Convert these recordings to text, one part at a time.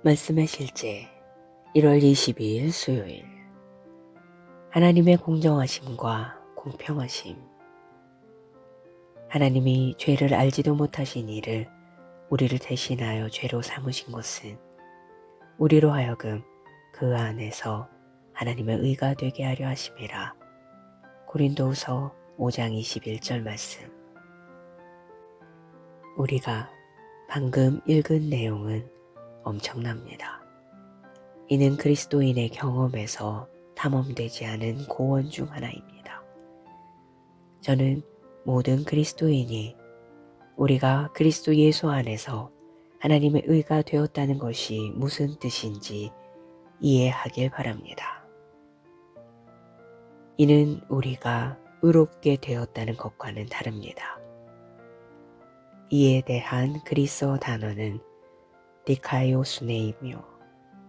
말씀의 실제 1월 22일 수요일. 하나님의 공정하심과 공평하심. 하나님이 죄를 알지도 못하신 이를 우리를 대신하여 죄로 삼으신 것은 우리로 하여금 그 안에서 하나님의 의가 되게 하려 하심이라. 고린도후서 5장 21절 말씀. 우리가 방금 읽은 내용은 엄청납니다. 이는 그리스도인의 경험에서 탐험되지 않은 고원 중 하나입니다. 저는 모든 그리스도인이 우리가 그리스도 예수 안에서 하나님의 의가 되었다는 것이 무슨 뜻인지 이해하길 바랍니다. 이는 우리가 의롭게 되었다는 것과는 다릅니다. 이에 대한 그리스어 단어는 디카이오수네이며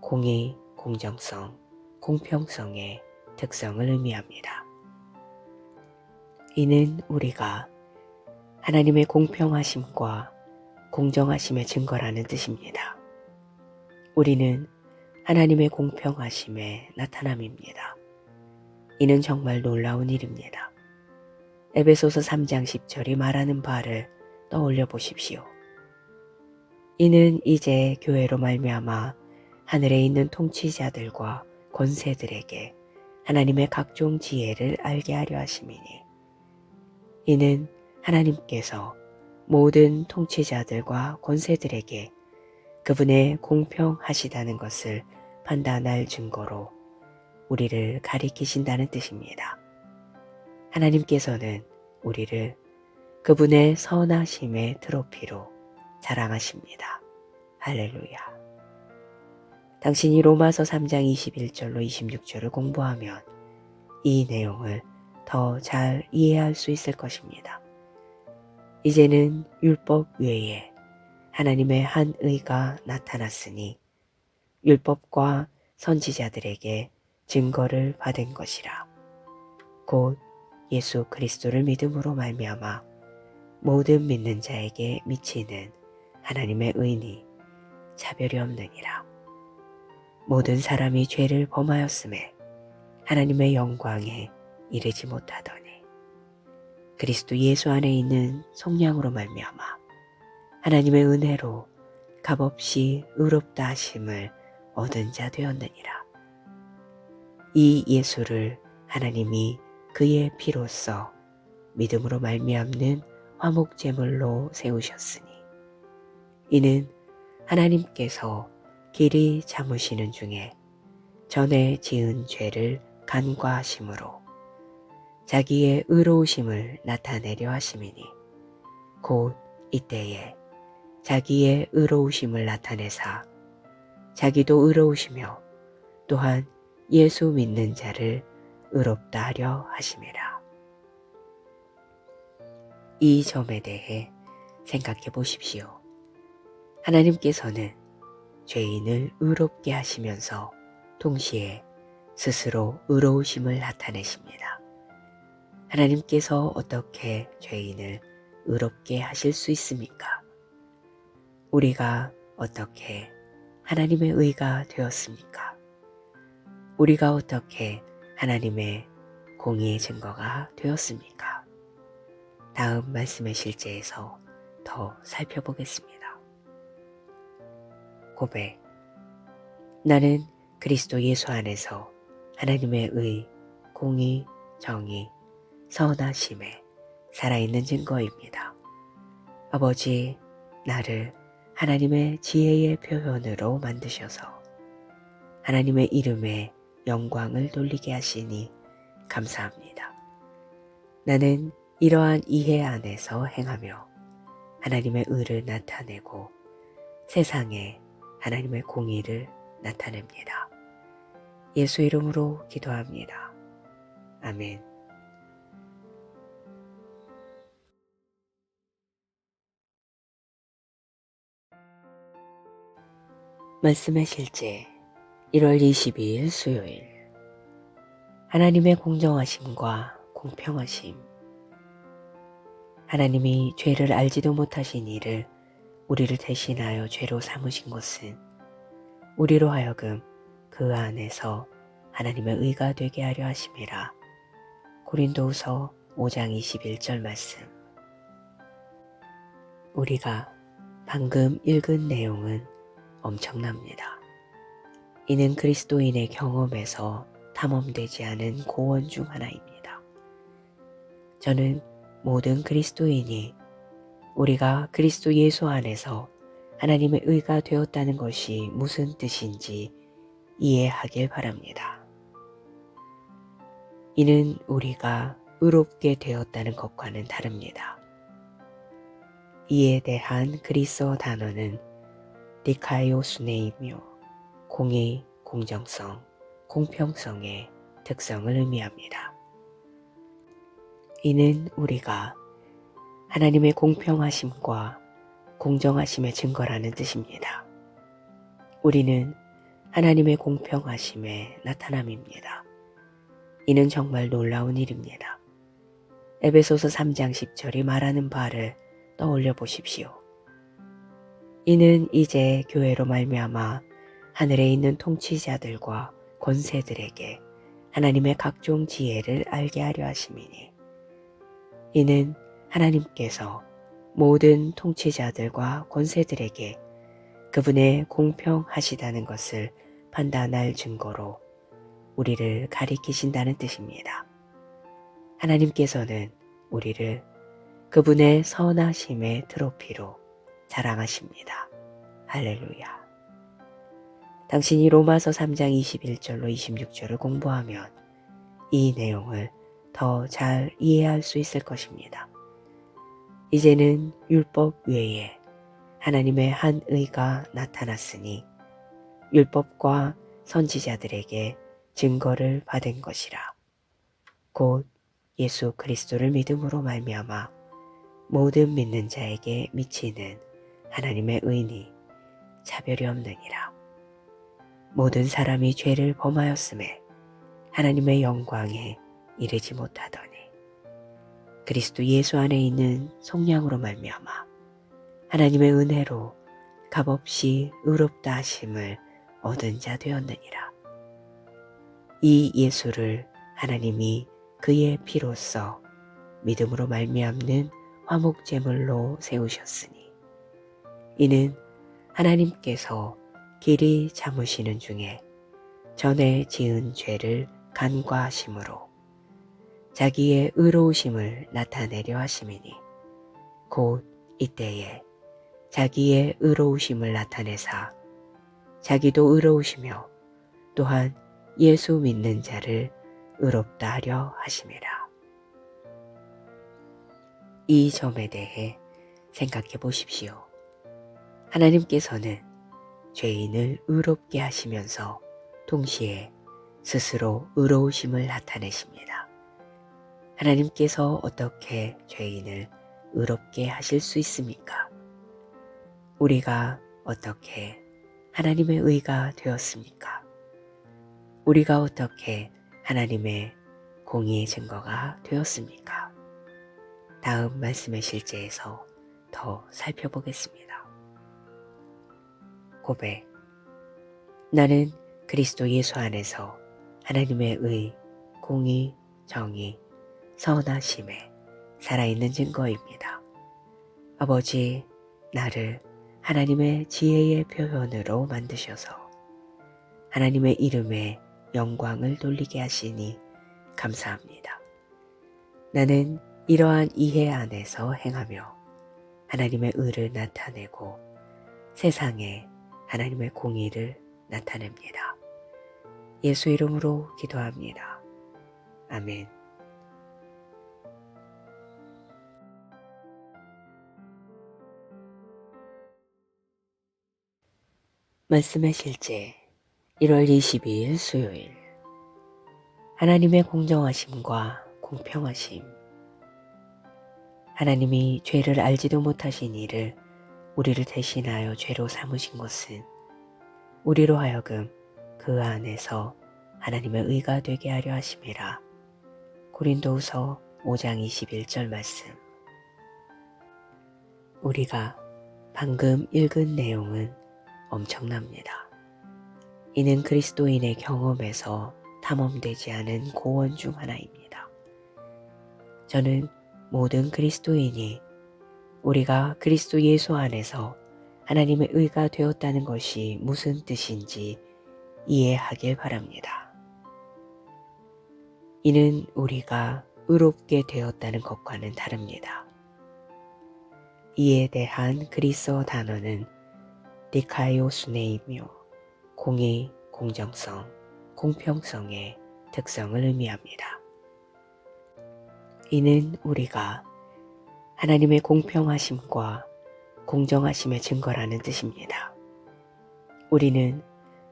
공의, 공정성, 공평성의 특성을 의미합니다. 이는 우리가 하나님의 공평하심과 공정하심의 증거라는 뜻입니다. 우리는 하나님의 공평하심의 나타남입니다. 이는 정말 놀라운 일입니다. 에베소서 3장 10절이 말하는 바를 떠올려 보십시오. 이는 이제 교회로 말미암아 하늘에 있는 통치자들과 권세들에게 하나님의 각종 지혜를 알게 하려 하심이니, 이는 하나님께서 모든 통치자들과 권세들에게 그분의 공평하시다는 것을 판단할 증거로 우리를 가리키신다는 뜻입니다. 하나님께서는 우리를 그분의 선하심의 트로피로 자랑하십니다. 할렐루야. 당신이 로마서 3장 21절로 26절을 공부하면 이 내용을 더 잘 이해할 수 있을 것입니다. 이제는 율법 외에 하나님의 한 의가 나타났으니 율법과 선지자들에게 증거를 받은 것이라. 곧 예수 그리스도를 믿음으로 말미암아 모든 믿는 자에게 미치는 하나님의 의니 차별이 없느니라. 모든 사람이 죄를 범하였음에 하나님의 영광에 이르지 못하더니 그리스도 예수 안에 있는 속량으로 말미암아 하나님의 은혜로 값없이 의롭다 하심을 얻은 자 되었느니라. 이 예수를 하나님이 그의 피로써 믿음으로 말미암는 화목제물로 세우셨으니, 이는 하나님께서 길이 참으시는 중에 전에 지은 죄를 간과하심으로 자기의 의로우심을 나타내려 하심이니, 곧 이때에 자기의 의로우심을 나타내사 자기도 의로우시며 또한 예수 믿는 자를 의롭다 하려 하심이라. 이 점에 대해 생각해 보십시오. 하나님께서는 죄인을 의롭게 하시면서 동시에 스스로 의로우심을 나타내십니다. 하나님께서 어떻게 죄인을 의롭게 하실 수 있습니까? 우리가 어떻게 하나님의 의가 되었습니까? 우리가 어떻게 하나님의 공의의 증거가 되었습니까? 다음 말씀의 실제에서 더 살펴보겠습니다. 고백. 나는 그리스도 예수 안에서 하나님의 의, 공의, 정의, 선하심에 살아있는 증거입니다. 아버지, 나를 하나님의 지혜의 표현으로 만드셔서 하나님의 이름에 영광을 돌리게 하시니 감사합니다. 나는 이러한 이해 안에서 행하며 하나님의 의를 나타내고 세상에 하나님의 공의를 나타냅니다. 예수 이름으로 기도합니다. 아멘. 말씀의 실제 1월 22일 수요일. 하나님의 공정하심과 공평하심. 하나님이 죄를 알지도 못하신 이를 우리를 대신하여 죄로 삼으신 것은 우리로 하여금 그 안에서 하나님의 의가 되게 하려 하심이라. 고린도후서 5장 21절 말씀. 우리가 방금 읽은 내용은 엄청납니다. 이는 그리스도인의 경험에서 탐험되지 않은 고원 중 하나입니다. 저는 모든 그리스도인이 우리가 그리스도 예수 안에서 하나님의 의가 되었다는 것이 무슨 뜻인지 이해하길 바랍니다. 이는 우리가 의롭게 되었다는 것과는 다릅니다. 이에 대한 그리스어 단어는 디카이오스네이며 공의, 공정성, 공평성의 특성을 의미합니다. 이는 우리가 하나님의 공평하심과 공정하심의 증거라는 뜻입니다. 우리는 하나님의 공평하심의 나타남입니다. 이는 정말 놀라운 일입니다. 에베소서 3장 10절이 말하는 바를 떠올려 보십시오. 이는 이제 교회로 말미암아 하늘에 있는 통치자들과 권세들에게 하나님의 각종 지혜를 알게 하려 하심이니, 이는 하나님께서 모든 통치자들과 권세들에게 그분의 공평하시다는 것을 판단할 증거로 우리를 가리키신다는 뜻입니다. 하나님께서는 우리를 그분의 선하심의 트로피로 자랑하십니다. 할렐루야. 당신이 로마서 3장 21절로 26절을 공부하면 이 내용을 더 잘 이해할 수 있을 것입니다. 이제는 율법 외에 하나님의 한 의가 나타났으니 율법과 선지자들에게 증거를 받은 것이라. 곧 예수 그리스도를 믿음으로 말미암아 모든 믿는 자에게 미치는 하나님의 의니 차별이 없느니라. 모든 사람이 죄를 범하였음에 하나님의 영광에 이르지 못하더니 그리스도 예수 안에 있는 성령으로 말미암아 하나님의 은혜로 값없이 의롭다 하심을 얻은 자 되었느니라. 이 예수를 하나님이 그의 피로써 믿음으로 말미암는 화목제물로 세우셨으니, 이는 하나님께서 길이 참으시는 중에 전에 지은 죄를 간과하심으로 자기의 의로우심을 나타내려 하심이니, 곧 이때에 자기의 의로우심을 나타내사 자기도 의로우시며 또한 예수 믿는 자를 의롭다 하려 하심이라. 이 점에 대해 생각해 보십시오. 하나님께서는 죄인을 의롭게 하시면서 동시에 스스로 의로우심을 나타내십니다. 하나님께서 어떻게 죄인을 의롭게 하실 수 있습니까? 우리가 어떻게 하나님의 의가 되었습니까? 우리가 어떻게 하나님의 공의의 증거가 되었습니까? 다음 말씀의 실제에서 더 살펴보겠습니다. 고백. 나는 그리스도 예수 안에서 하나님의 의, 공의, 정의, 선하심에 살아있는 증거입니다. 아버지, 나를 하나님의 지혜의 표현으로 만드셔서 하나님의 이름에 영광을 돌리게 하시니 감사합니다. 나는 이러한 이해 안에서 행하며 하나님의 의를 나타내고 세상에 하나님의 공의를 나타냅니다. 예수 이름으로 기도합니다. 아멘. 말씀의 실제 1월 22일 수요일. 하나님의 공정하심과 공평하심. 하나님이 죄를 알지도 못하신 이를 우리를 대신하여 죄로 삼으신 것은 우리로 하여금 그 안에서 하나님의 의가 되게 하려 하심이라. 고린도후서 5장 21절 말씀. 우리가 방금 읽은 내용은 엄청납니다. 이는 그리스도인의 경험에서 탐험되지 않은 고원 중 하나입니다. 저는 모든 그리스도인이 우리가 그리스도 예수 안에서 하나님의 의가 되었다는 것이 무슨 뜻인지 이해하길 바랍니다. 이는 우리가 의롭게 되었다는 것과는 다릅니다. 이에 대한 그리스어 단어는 디카이오스네이며 공의, 공정성, 공평성의 특성을 의미합니다. 이는 우리가 하나님의 공평하심과 공정하심의 증거라는 뜻입니다. 우리는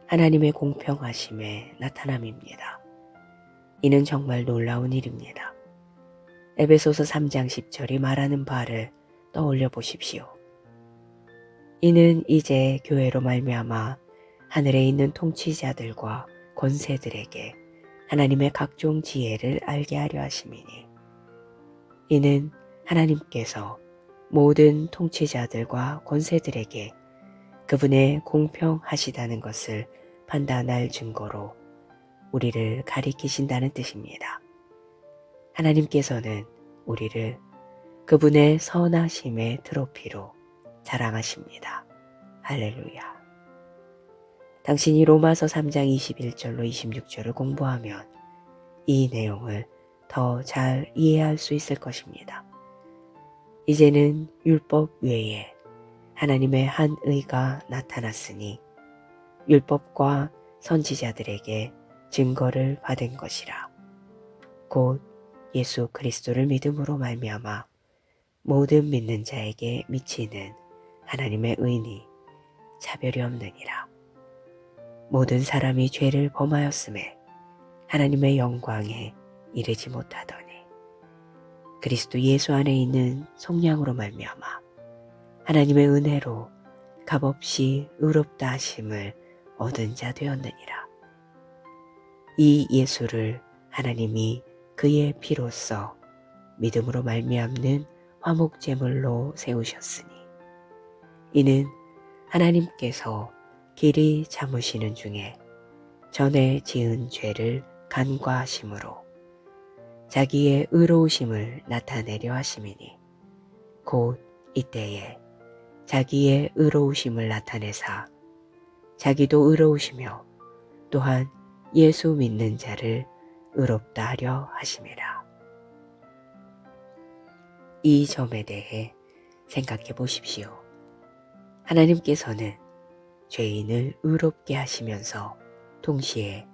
하나님의 공평하심의 나타남입니다. 이는 정말 놀라운 일입니다. 에베소서 3장 10절이 말하는 바를 떠올려 보십시오. 이는 이제 교회로 말미암아 하늘에 있는 통치자들과 권세들에게 하나님의 각종 지혜를 알게 하려 하심이니, 이는 하나님께서 모든 통치자들과 권세들에게 그분의 공평하시다는 것을 판단할 증거로 우리를 가리키신다는 뜻입니다. 하나님께서는 우리를 그분의 선하심의 트로피로 자랑하십니다. 할렐루야. 당신이 로마서 3장 21절로 26절을 공부하면 이 내용을 더 잘 이해할 수 있을 것입니다. 이제는 율법 외에 하나님의 한 의가 나타났으니 율법과 선지자들에게 증거를 받은 것이라. 곧 예수 그리스도를 믿음으로 말미암아 모든 믿는 자에게 미치는 하나님의 의니 차별이 없느니라. 모든 사람이 죄를 범하였음에 하나님의 영광에 이르지 못하더니 그리스도 예수 안에 있는 성령으로 말미암아 하나님의 은혜로 값없이 의롭다 하심을 얻은 자 되었느니라. 이 예수를 하나님이 그의 피로써 믿음으로 말미암는 화목제물로 세우셨으니, 이는 하나님께서 길이 참으시는 중에 전에 지은 죄를 간과하심으로 자기의 의로우심을 나타내려 하심이니, 곧 이때에 자기의 의로우심을 나타내사 자기도 의로우시며 또한 예수 믿는 자를 의롭다 하려 하심이라. 이 점에 대해 생각해 보십시오. 하나님께서는 죄인을 의롭게 하시면서 동시에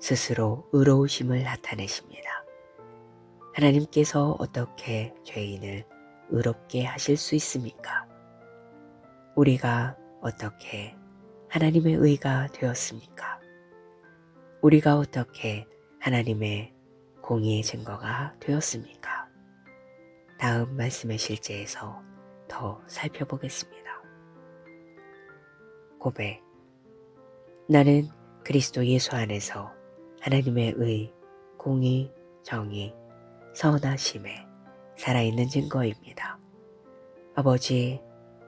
스스로 의로우심을 나타내십니다. 하나님께서 어떻게 죄인을 의롭게 하실 수 있습니까? 우리가 어떻게 하나님의 의가 되었습니까? 우리가 어떻게 하나님의 공의의 증거가 되었습니까? 다음 말씀의 실제에서 더 살펴보겠습니다. 고백. 나는 그리스도 예수 안에서 하나님의 의, 공의, 정의, 선하심에 살아있는 증거입니다. 아버지,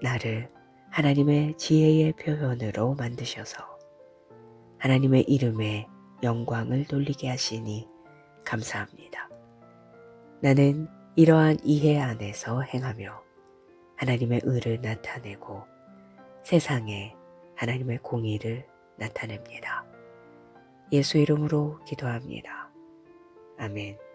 나를 하나님의 지혜의 표현으로 만드셔서 하나님의 이름에 영광을 돌리게 하시니 감사합니다. 나는 이러한 이해 안에서 행하며 하나님의 의를 나타내고 세상에 하나님의 공의를 나타냅니다. 예수 이름으로 기도합니다. 아멘.